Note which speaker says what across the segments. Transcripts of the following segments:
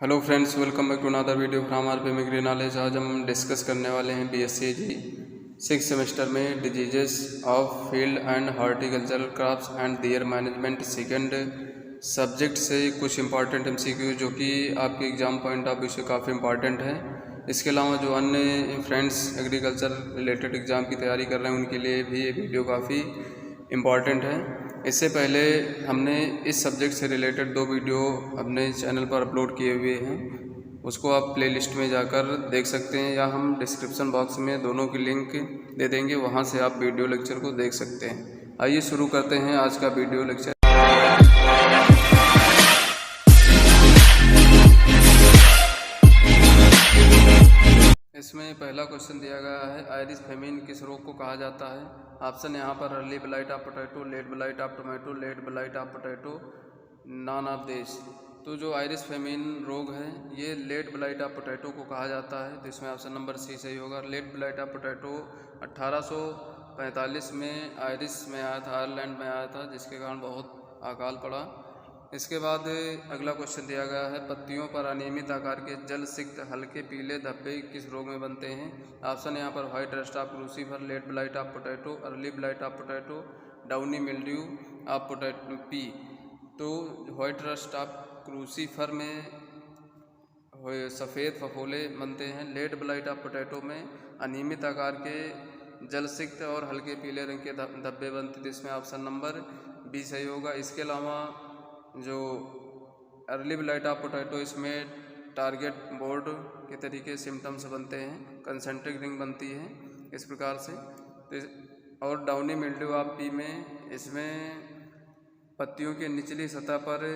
Speaker 1: Hello friends, welcome back to another video from R P agri knowledge. आज हम discuss करने वाले हैं बीएससी जी 6 सेमेस्टर में diseases of field and horticultural crops and their management second subject से कुछ इंपॉर्टेंट एमसीक्यू जो कि आपके एग्जाम पॉइंट ऑफ व्यू से काफ़ी इंपॉर्टेंट है। इसके अलावा जो अन्य फ्रेंड्स एग्रीकल्चर रिलेटेड एग्ज़ाम की तैयारी कर रहे हैं उनके लिए भी ये वीडियो काफ़ी इम्पॉर्टेंट है। इससे पहले हमने इस सब्जेक्ट से रिलेटेड 2 वीडियो अपने चैनल पर अपलोड किए हुए हैं, उसको आप प्लेलिस्ट में जाकर देख सकते हैं या हम डिस्क्रिप्शन बॉक्स में दोनों की लिंक दे देंगे, वहां से आप वीडियो लेक्चर को देख सकते हैं। आइए शुरू करते हैं आज का वीडियो लेक्चर। इसमें पहला क्वेश्चन दिया गया है, आयरिश फेमिन किस रोग को कहा जाता है। ऑप्शन यहाँ पर early blight of potato, late blight of tomato, late blight of potato, none of this. तो जो आयरिश फेमिन रोग है ये लेट ब्लाइट ऑफ पोटैटो को कहा जाता है, तो इसमें ऑप्शन नंबर सी सही होगा। लेट ब्लाइट ऑफ पोटैटो 1845 में आयरिश में आया था, आयरलैंड में आया था, जिसके कारण बहुत अकाल पड़ा। इसके बाद अगला क्वेश्चन दिया गया है, पत्तियों पर अनियमित आकार के जल सिक्त हल्के पीले धब्बे किस रोग में बनते हैं। ऑप्शन यहाँ पर white rust of crucifer, late blight of potato, early blight of potato, downy mildew of potato P. तो व्हाइट रस्ट ऑफ क्रूसीफर में सफ़ेद फफोले बनते हैं, लेट ब्लाइट ऑफ पोटैटो में अनियमित आकार के जल सिक्त और हल्के पीले रंग के धब्बे बनते हैं, जिसमें ऑप्शन नंबर बी सही होगा। इसके अलावा जो अर्ली ब्लाइट ऑफ पोटैटो इसमें टारगेट बोर्ड के तरीके सिम्टम्स बनते हैं, कंसेंट्रिक रिंग बनती है इस प्रकार से। और डाउनी मिल्ड्यू ऑफ पी में इसमें पत्तियों के निचली सतह पर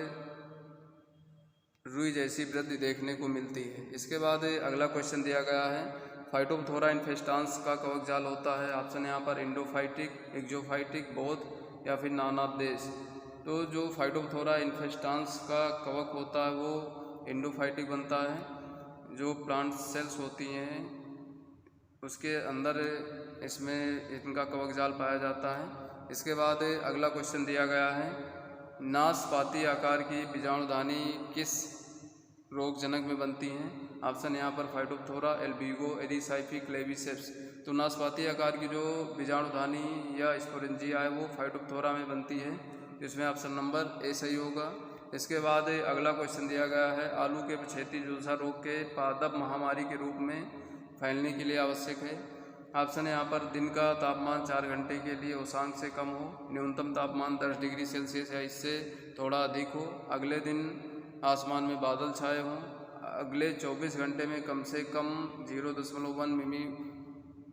Speaker 1: रुई जैसी वृद्धि देखने को मिलती है। इसके बाद अगला क्वेश्चन दिया गया है, फाइटोप्थोरा इन्फेस्टांस का कवक जाल होता है। ऑप्शन यहाँ पर इंडोफाइटिक, एक्जोफाइटिक, बोथ या फिर नॉन ऑफ दिस। तो जो फाइटोप्थोरा इन्फेस्टांस का कवक होता है वो इंडोफाइटिक बनता है। जो प्लांट सेल्स होती हैं उसके अंदर इसमें इनका कवक जाल पाया जाता है। इसके बाद अगला क्वेश्चन दिया गया है, नाशपाती आकार की बीजाणुधानी किस रोगजनक में बनती हैं। ऑप्शन यहाँ पर फाइटोप्थोरा, एल्बिगो, एरिसाइफी, क्लेविसेप्स। तो नाशपाती आकार की जो बीजाणुधानी या स्पोरेंजिया है वो फाइटोप्थोरा में बनती है, इसमें ऑप्शन नंबर ए सही होगा। इसके बाद अगला क्वेश्चन दिया गया है, आलू के पछेती झुलसा रोग के पादप महामारी के रूप में फैलने के लिए आवश्यक है। ऑप्शन यहाँ पर दिन का तापमान 4 घंटे के लिए उषांक से कम हो, न्यूनतम तापमान 10 डिग्री सेल्सियस या इससे थोड़ा अधिक हो, अगले दिन आसमान में बादल छाए हों, अगले 24 घंटे में कम से कम 0.1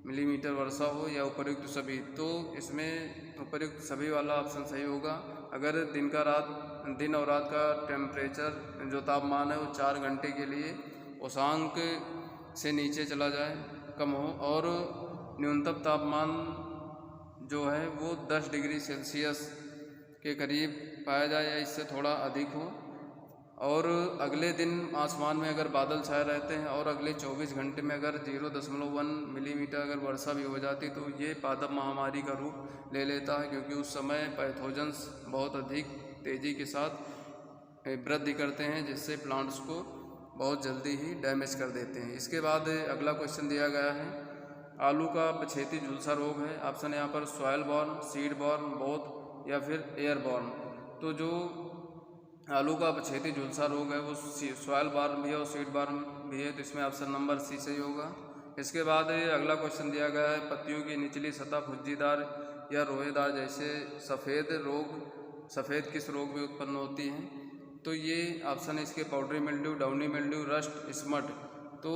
Speaker 1: मिलीमीटर वर्षा हो या उपयुक्त सभी। तो इसमें उपयुक्त सभी वाला ऑप्शन सही होगा। अगर दिन और रात का टेम्परेचर जो तापमान है वो 4 घंटे के लिए उषांक से नीचे चला जाए, कम हो, और न्यूनतम तापमान जो है वो 10 डिग्री सेल्सियस के करीब पाया जाए या इससे थोड़ा अधिक हो, और अगले दिन आसमान में अगर बादल छाए रहते हैं और अगले 24 घंटे में अगर 0.1 मिलीमीटर अगर वर्षा भी हो जाती तो ये पादप महामारी का रूप ले लेता है, क्योंकि उस समय पैथोजेंस बहुत अधिक तेज़ी के साथ वृद्धि करते हैं, जिससे प्लांट्स को बहुत जल्दी ही डैमेज कर देते हैं। इसके बाद अगला क्वेश्चन दिया गया है, आलू का पछेती झुलसा रोग है। ऑप्शन यहाँ पर soil born, seed born, both या फिर एयर बॉर्न। तो जो आलू का पछेती झुलसा रोग है वो सॉयल बॉर्न भी है और सीड बॉर्न भी है, तो इसमें ऑप्शन नंबर सी सही होगा। इसके बाद अगला क्वेश्चन दिया गया है, पत्तियों की निचली सतह फुज्जीदार या रोएदार जैसे सफ़ेद किस रोग में उत्पन्न होती हैं। तो ये ऑप्शन है इसके powdery mildew, downy mildew, rust, smut. तो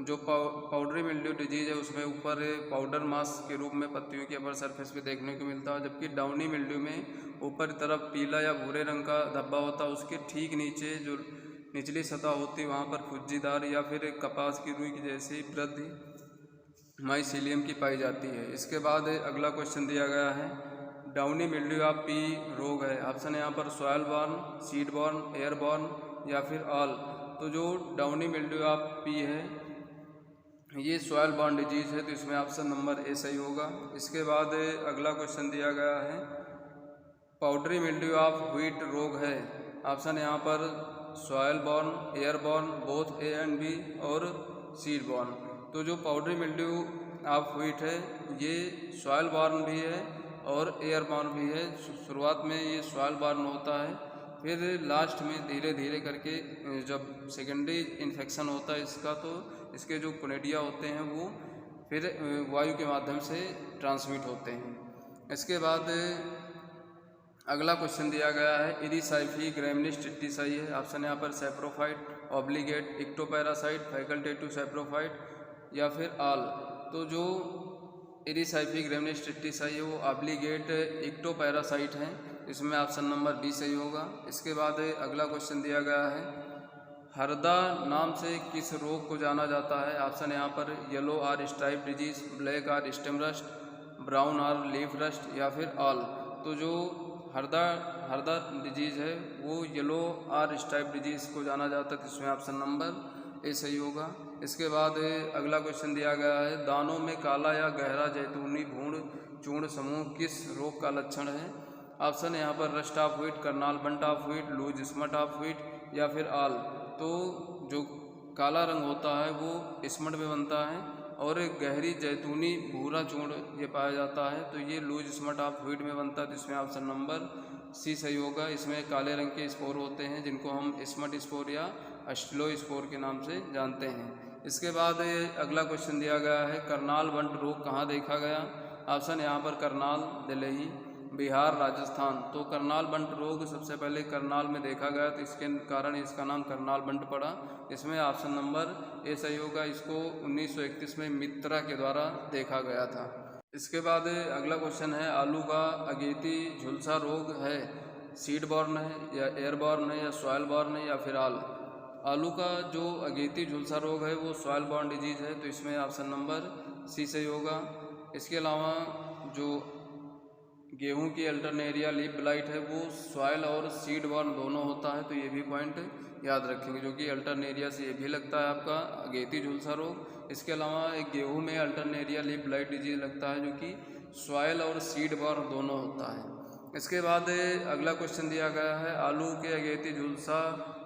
Speaker 1: जो पाउडरी मिल्ड्यू डिजीज़ है उसमें ऊपर पाउडर मास के रूप में पत्तियों के अपर सरफेस पे देखने को मिलता है, जबकि डाउनी मिल्ड्यू में ऊपर तरफ पीला या भूरे रंग का धब्बा होता है, उसके ठीक नीचे जो निचली सतह होती है वहाँ पर फुज्जीदार या फिर कपास की रुई की जैसी वृद्धि माइसीलियम की पाई जाती है। इसके बाद अगला क्वेश्चन दिया गया है, डाउनी मिल्ड्यू ऑफ पी रोग है। ऑप्शन यहाँ पर soil born, seed born, air born या फिर ऑल। तो जो डाउनी मिल्ड्यू ऑफ पी है ये सॉयल बॉर्न डिजीज़ है, तो इसमें ऑप्शन नंबर ए सही होगा। इसके बाद अगला क्वेश्चन दिया गया है, पाउडरी मिल्ड्यू ऑफ व्हीट रोग है। ऑप्शन यहाँ पर soil borne, air borne both A and B और सीड बॉर्न। तो जो पाउडरी मिल्ड्यू ऑफ व्हीट है ये सॉयल बॉर्न भी है और एयर बॉर्न भी है। शुरुआत में ये सॉयल बॉर्न होता है, फिर लास्ट में धीरे धीरे करके जब सेकेंडरी इन्फेक्शन होता है इसका, तो इसके जो कोनेडिया होते हैं वो फिर वायु के माध्यम से ट्रांसमिट होते हैं। इसके बाद अगला क्वेश्चन दिया गया है इरिसाइफी ग्रैमिनीस ट्रिटिसाई है। ऑप्शन यहाँ पर सैप्रोफाइट, ऑब्लिगेट, इक्टोपैरासाइट, फैकल्टेटिव सैप्रोफाइट या फिर आल। तो जो इरिसाइफी ग्रैमिनीस ट्रिटिसाई है वो ऑब्लिगेट इक्टोपैरासाइट है, इसमें ऑप्शन नंबर डी सही होगा। इसके बाद अगला क्वेश्चन दिया गया है हरदा नाम से किस रोग को जाना जाता है। ऑप्शन यहाँ पर yellow or stripe disease, black or stem rust, brown or leaf rust या फिर ऑल। तो जो हरदा डिजीज़ है वो येलो आर स्ट्राइप डिजीज़ को जाना जाता है, तो इसमें ऑप्शन नंबर ए सही होगा। इसके बाद अगला क्वेश्चन दिया गया है दानों में काला या गहरा जैतूनी भूर्ण चूर्ण समूह किस रोग का लक्षण है। ऑप्शन यहाँ पर rust of wheat, Karnal bunt of wheat, loose smut of wheat या फिर आल। तो जो काला रंग होता है वो स्मट में बनता है और गहरी जैतूनी भूरा चूर्ण ये पाया जाता है, तो ये लूज स्मट ऑफ व्हीट में बनता है, तो इसमें ऑप्शन नंबर सी सही होगा। इसमें काले रंग के स्पोर होते हैं जिनको हम स्मट स्पोर या अस्टिलो स्पोर के नाम से जानते हैं। इसके बाद अगला क्वेश्चन दिया गया है करनाल बंट रोग कहाँ देखा गया। ऑप्शन यहाँ पर करनाल, दिल्ली, बिहार, राजस्थान। तो करनाल बंट रोग सबसे पहले करनाल में देखा गया, तो इसके कारण इसका नाम करनाल बंट पड़ा। इसमें ऑप्शन नंबर ए सही होगा। इसको 1931 में मित्रा के द्वारा देखा गया था। इसके बाद अगला क्वेश्चन है आलू का अगेती झुलसा रोग है, सीड बॉर्न है या एयर बॉर्न है या सॉयल बॉर्न है या फिर आल। आलू का जो अगेती झुलसा रोग है वो सॉयल बॉर्न डिजीज़ है, तो इसमें ऑप्शन नंबर सी सही होगा। इसके अलावा जो गेहूं की अल्टरनेरिया लीफ ब्लाइट है वो सॉयल और सीड बॉर्न दोनों होता है, तो ये भी पॉइंट याद रखेंगे, जो कि अल्टरनेरिया से ये भी लगता है आपका अगेती झुलसा रोग। इसके अलावा एक गेहूं में अल्टरनेरिया लीफ ब्लाइट डिजीज लगता है जो कि सॉयल और सीड बॉर्न दोनों होता है। इसके बाद अगला क्वेश्चन दिया गया है आलू के अगेती झुलसा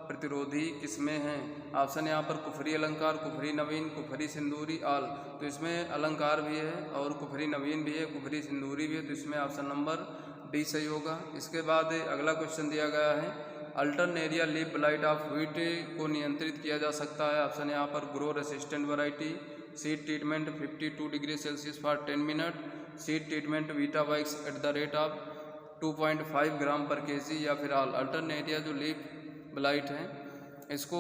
Speaker 1: प्रतिरोधी किसमें हैं। ऑप्शन यहाँ पर कुफरी अलंकार, कुफरी नवीन, कुफरी सिंदूरी, आल। तो इसमें अलंकार भी है और कुफरी नवीन भी है, कुफरी सिंदूरी भी है, तो इसमें ऑप्शन नंबर डी सही होगा। इसके बाद अगला क्वेश्चन दिया गया है alternaria leaf blight of wheat को नियंत्रित किया जा सकता है। ऑप्शन यहाँ पर grow resistant variety, seed treatment 52 degree Celsius for 10 minute, seed treatment Vitavax at the rate of 2.5 gram per KG या फिर आल। अल्टरनेरिया जो लीफ ब्लाइट है इसको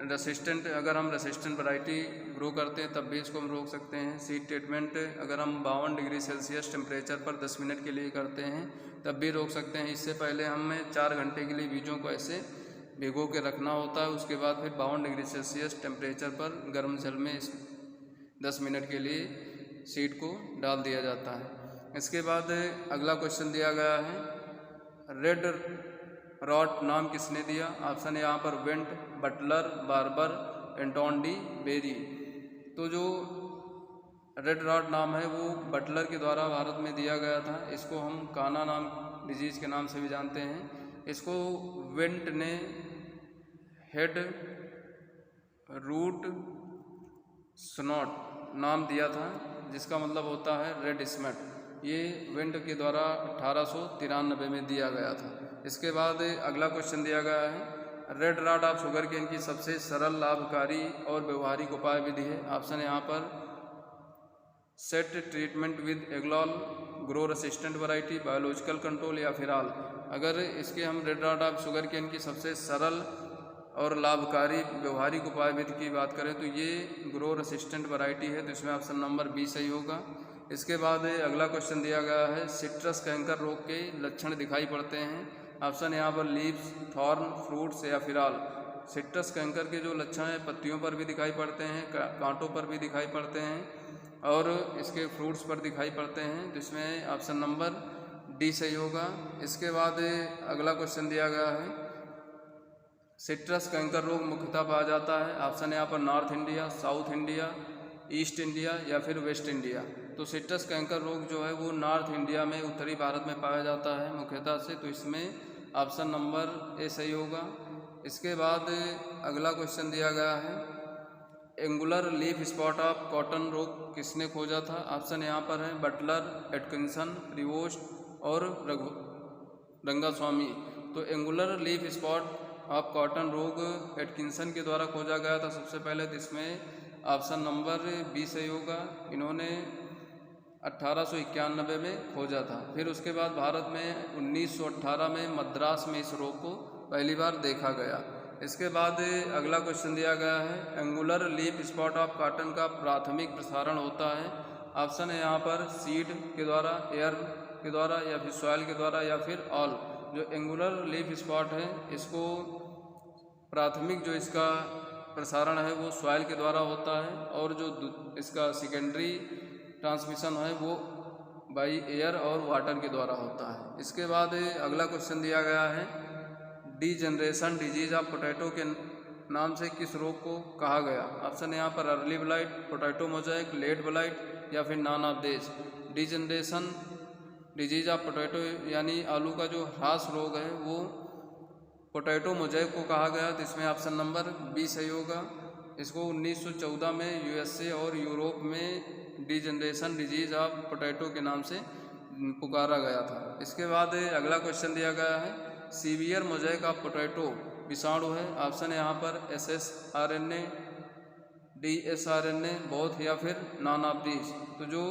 Speaker 1: रेसिस्टेंट, अगर हम रेसिस्टेंट वैरायटी ग्रो करते हैं तब भी इसको हम रोक सकते हैं। सीड ट्रीटमेंट अगर हम 52 डिग्री सेल्सियस टेम्परेचर पर 10 मिनट के लिए करते हैं तब भी रोक सकते हैं। इससे पहले हमें 4 घंटे के लिए बीजों को ऐसे भिगो के रखना होता है, उसके बाद फिर 52 डिग्री सेल्सियस टेम्परेचर पर गर्म जल में 10 मिनट के लिए सीड को डाल दिया जाता है। इसके बाद अगला क्वेश्चन दिया गया है रेड रॉट नाम किसने दिया। ऑप्शन है यहाँ पर Went, Butler, Barber, Anton de Bary. तो जो रेड रॉट नाम है वो बटलर के द्वारा भारत में दिया गया था। इसको हम काना नाम डिजीज़ के नाम से भी जानते हैं। इसको वेंट ने हेड रूट स्नॉट नाम दिया था जिसका मतलब होता है रेड स्मेट। ये वेंट के द्वारा 1893 में दिया गया था। इसके बाद अगला क्वेश्चन दिया गया है red rot of sugar cane की सबसे सरल, लाभकारी और व्यवहारिक उपाय विधि है। ऑप्शन यहाँ पर seed treatment with Agallol, grow resistant variety, biological control या फिर आल। अगर इसके हम red rot of sugar cane की सबसे सरल और लाभकारी व्यवहारिक उपाय विधि की बात करें तो ये ग्रो रेसिस्टेंट वैरायटी है, तो इसमें ऑप्शन नंबर बी सही होगा। इसके बाद अगला क्वेश्चन दिया गया है सिट्रस कैंकर रोग के लक्षण दिखाई पड़ते हैं। ऑप्शन यहाँ पर लीव्स, थॉर्न, फ्रूट्स या फिर आल। सिट्रस कैंकर के जो लक्षण हैं पत्तियों पर भी दिखाई पड़ते हैं, कांटों पर भी दिखाई पड़ते हैं और इसके फ्रूट्स पर दिखाई पड़ते हैं, जिसमें ऑप्शन नंबर डी सही होगा। इसके बाद अगला क्वेश्चन दिया गया है सिट्रस कैंकर रोग मुख्यतः पाया जाता है। ऑप्शन यहाँ पर north India, south India, east India या फिर वेस्ट इंडिया। तो सिट्रस कैंकर रोग जो है वो नॉर्थ इंडिया में, उत्तरी भारत में पाया जाता है मुख्यतः से, तो इसमें ऑप्शन नंबर ए सही होगा। इसके बाद अगला क्वेश्चन दिया गया है, angular leaf spot of cotton रोग किसने खोजा था? ऑप्शन यहाँ पर है बटलर, एटकिंसन, प्रीवोस्ट और रंगास्वामी। तो angular leaf spot of cotton रोग एटकिंसन के द्वारा खोजा गया था सबसे पहले। तो इसमें ऑप्शन नंबर बी सही होगा। इन्होंने 1891 में खोजा था। फिर उसके बाद भारत में 1918 में मद्रास में इस रोग को पहली बार देखा गया। इसके बाद अगला क्वेश्चन दिया गया है, angular leaf spot of cotton का प्राथमिक प्रसारण होता है। ऑप्शन है यहाँ पर सीड के द्वारा, एयर के द्वारा, या फिर सॉइल के द्वारा, या फिर ऑल। जो एंगुलर लीफ स्पॉट है इसको प्राथमिक जो इसका प्रसारण है वो सॉइल के द्वारा होता है, और जो इसका सेकेंडरी ट्रांसमिशन है वो बाई एयर और वाटर के द्वारा होता है। इसके बाद अगला क्वेश्चन दिया गया है, डीजनरेशन डिजीज ऑफ पोटैटो के नाम से किस रोग को कहा गया? ऑप्शन यहाँ पर early blight, potato mosaic, late blight, या फिर none of this. Degeneration disease of potato यानी आलू का जो ह्रास रोग है वो पोटैटो मोजाइक को कहा गया। तो इसमें ऑप्शन नंबर बी सही होगा। इसको 1914 में यूएसए और यूरोप में डीजनरेशन डिजीज ऑफ पोटैटो के नाम से पुकारा गया था। इसके बाद अगला क्वेश्चन दिया गया है, सीवियर मोजाइक ऑफ पोटैटो विषाणु है। ऑप्शन है यहाँ पर SSRNA, DSRNA, बोथ, या फिर नॉन ऑफ दिस। तो जो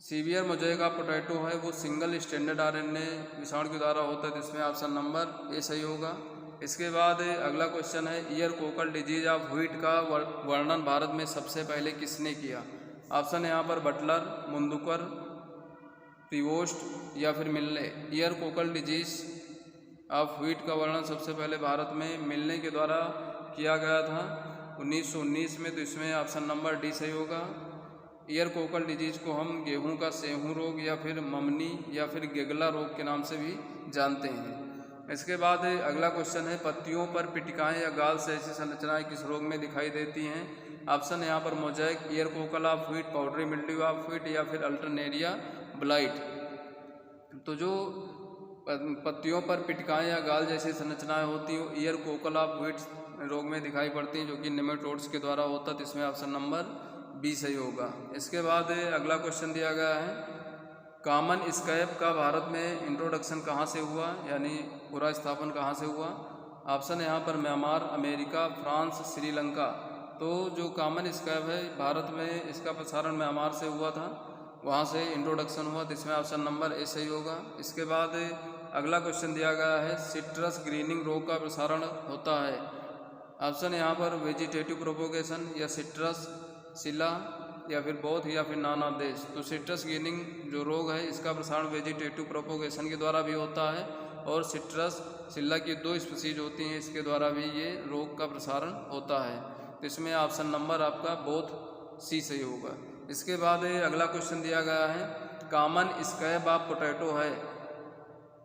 Speaker 1: सीवियर मोजाइक ऑफ पोटैटो है वो सिंगल स्टैंडर्ड RNA विषाणु के द्वारा होता है। जिसमें ऑप्शन नंबर ए सही होगा। इसके बाद अगला क्वेश्चन है, year Kokalla disease of wheat का वर्णन भारत में सबसे पहले किसने किया? ऑप्शन है यहाँ पर बटलर, मुंदुकर, प्रीवोस्ट, या फिर मिलने। Year Kokalla disease of wheat का वर्णन सबसे पहले भारत में मिलने के द्वारा किया गया था 1919 में। तो इसमें ऑप्शन नंबर डी सही होगा। ईयर कोकल डिजीज को हम गेहूं का सेहूं रोग, या फिर ममनी, या फिर गेगला रोग के नाम से भी जानते हैं। इसके बाद अगला क्वेश्चन है, पत्तियों पर पिटिकाएँ या गाल से ऐसी संरचनाएं किस रोग में दिखाई देती हैं? ऑप्शन है यहाँ पर Mosaic, year Kokalla of wheat, powdery mildew of wheat, या फिर अल्टरनेरिया ब्लाइट। तो जो पत्तियों पर पिटिकाएँ या गाल जैसी संरचनाएं होती हैं ईयर कोकल ऑफ व्हीट रोग में दिखाई पड़ती हैं, जो कि नेमेटोड्स के द्वारा होता है। तो इसमें ऑप्शन नंबर बी सही होगा। इसके बाद अगला क्वेश्चन दिया गया है, कॉमन स्कैब का भारत में इंट्रोडक्शन कहाँ से हुआ, यानी पूरा स्थापन कहाँ से हुआ? ऑप्शन है यहाँ पर म्यांमार, अमेरिका, फ्रांस, श्रीलंका। तो जो कॉमन स्कैब है भारत में इसका प्रसारण म्यांमार से हुआ था, वहाँ से इंट्रोडक्शन हुआ। तो इसमें ऑप्शन नंबर ए सही होगा। इसके बाद अगला क्वेश्चन दिया गया है, सिट्रस ग्रीनिंग रोग का प्रसारण होता है। ऑप्शन यहाँ पर वेजिटेटिव प्रोपोगेशन, या सिट्रस सिला, या फिर बोथ, या फिर नॉन ऑफ दिस। तो सिट्रस ग्रीनिंग जो रोग है इसका प्रसारण वेजिटेटिव प्रोपोगेशन के द्वारा भी होता है, और सिट्रस सिल्ला की 2 स्पीसीज होती हैं, इसके द्वारा भी ये रोग का प्रसारण होता है। तो इसमें ऑप्शन नंबर आपका बोथ सी सही होगा। इसके बाद अगला क्वेश्चन दिया गया है, कॉमन स्कैब ऑफ पोटैटो है,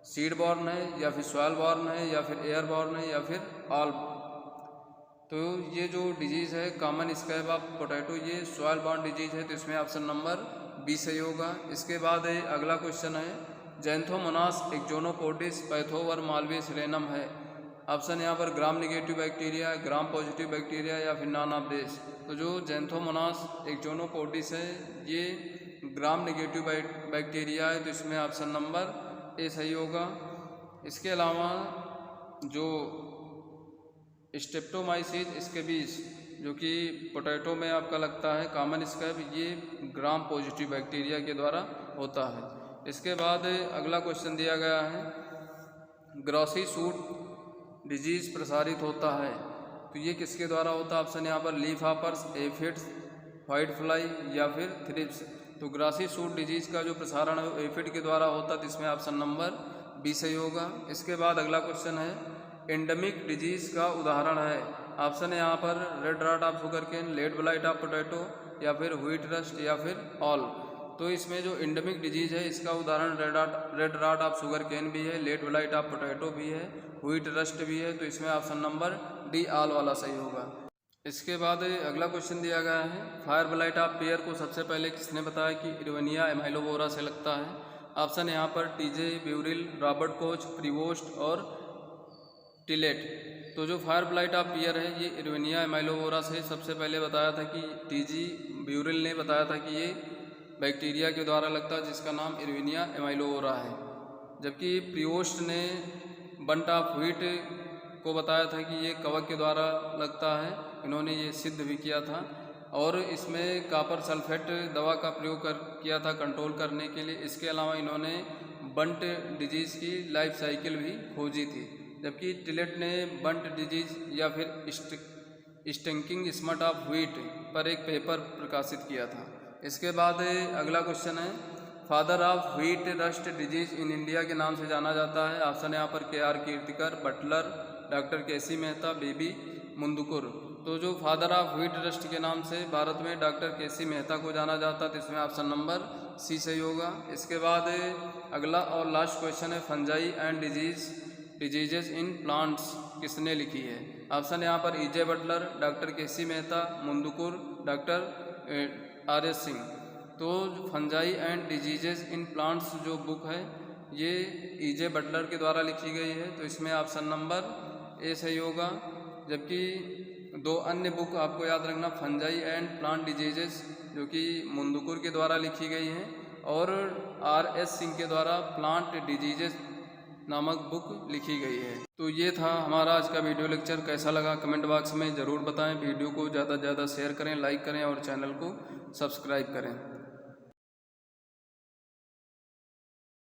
Speaker 1: सीड बॉर्न है, या फिर सॉइल बॉर्न है, या फिर एयर बॉर्न है, या फिर ऑल। तो ये जो डिजीज़ है कॉमन स्कैब ऑफ पोटैटो ये सॉइल बॉर्न डिजीज है। तो इसमें ऑप्शन नंबर बी सही होगा। इसके बाद अगला क्वेश्चन है, जैंथोमोनास एक्जोनोपोडिस पैथोवर मालवी सिलेनम है। ऑप्शन यहाँ पर gram negative bacteria, gram positive bacteria, या फिर नॉन ऑफ दिस। तो जो जैंथोमोनास एक्जोनोपोडिस है ये ग्राम नेगेटिव बैक्टीरिया है। तो इसमें ऑप्शन नंबर ए सही होगा। इसके अलावा जो स्ट्रेप्टोमाइसिस स्कैबिस जो कि पोटैटो में आपका लगता है कॉमन स्कैब, ये ग्राम पॉजिटिव बैक्टीरिया के द्वारा होता है। इसके बाद अगला क्वेश्चन दिया गया है, ग्रॉसी सूट डिजीज़ प्रसारित होता है, तो ये किसके द्वारा होता है? ऑप्शन यहाँ पर leaf hoppers, aphids, white fly, या फिर थ्रिप्स। तो ग्रासी सूट डिजीज़ का जो प्रसारण है एफिड के द्वारा होता है। तो इसमें ऑप्शन नंबर बी सही होगा। इसके बाद अगला क्वेश्चन है, एंडेमिक डिजीज़ का उदाहरण है। ऑप्शन है यहाँ पर red rot of sugar cane, late blight of potato, या फिर व्हीट रस्ट, या फिर ऑल। तो इसमें जो एंडेमिक डिजीज़ है इसका उदाहरण red rot of sugar cane भी है, लेट ब्लाइट ऑफ पोटैटो भी है, व्हीट रस्ट भी है। तो इसमें ऑप्शन नंबर डी ऑल वाला सही होगा। इसके बाद अगला क्वेश्चन दिया गया है, फायर ब्लाइट ऑफ पेयर को सबसे पहले किसने बताया कि इरवनिया एमाइलोबोरा से लगता है? ऑप्शन यहाँ पर टीजे ब्यूरिल, रॉबर्ट कोच, प्रीवोस्ट और टिलेट। तो जो फायर ब्लाइट ऑफ पियर है ये इरविनिया एमाइलोवोरा से सबसे पहले बताया था कि टीजी ब्यूरिल ने बताया था कि ये बैक्टीरिया के द्वारा लगता है जिसका नाम इरविनिया एमाइलोवोरा है। जबकि प्रियोस्ट ने बंट ऑफ व्हीट को बताया था कि ये कवक के द्वारा लगता है, इन्होंने ये सिद्ध भी किया था। और इसमें कॉपर सल्फेट दवा का प्रयोग किया था कंट्रोल करने के लिए। इसके अलावा इन्होंने बंट डिजीज़ की लाइफ साइकिल भी खोजी थी। जबकि टिलेट ने बंट डिजीज़ या फिर स्टिंकिंग स्मट ऑफ व्हीट पर एक पेपर प्रकाशित किया था। इसके बाद अगला क्वेश्चन है, father of wheat rust disease in India के नाम से जाना जाता है। ऑप्शन है यहाँ पर KR Kirtikar, Butler, doctor KC Mehta, BB Mundkur. तो जो फादर ऑफ व्हीट रस्ट के नाम से भारत में डॉक्टर KC मेहता को जाना जाता है, तो इसमें ऑप्शन नंबर C सही होगा। इसके बाद अगला और लास्ट क्वेश्चन है, fungi and diseases in plants किसने लिखी है। ऑप्शन यहाँ पर EJ Butler, doctor KC Mehta, Mundkur, doctor RS Singh. तो fungi and diseases in plants जो बुक है ये EJ बटलर के द्वारा लिखी गई है, तो इसमें ऑप्शन नंबर A सही होगा। जबकि दो अन्य बुक आपको याद रखना, फंजाई एंड प्लांट डिजीजेस जो कि मुंदुकुर के द्वारा लिखी गई हैं, और RS सिंह के द्वारा प्लांट डिजीजेस नामक बुक लिखी गई है। तो ये था हमारा आज का वीडियो लेक्चर। कैसा लगा कमेंट बॉक्स में ज़रूर बताएं। वीडियो को ज़्यादा से ज़्यादा शेयर करें, लाइक करें और चैनल को सब्सक्राइब करें।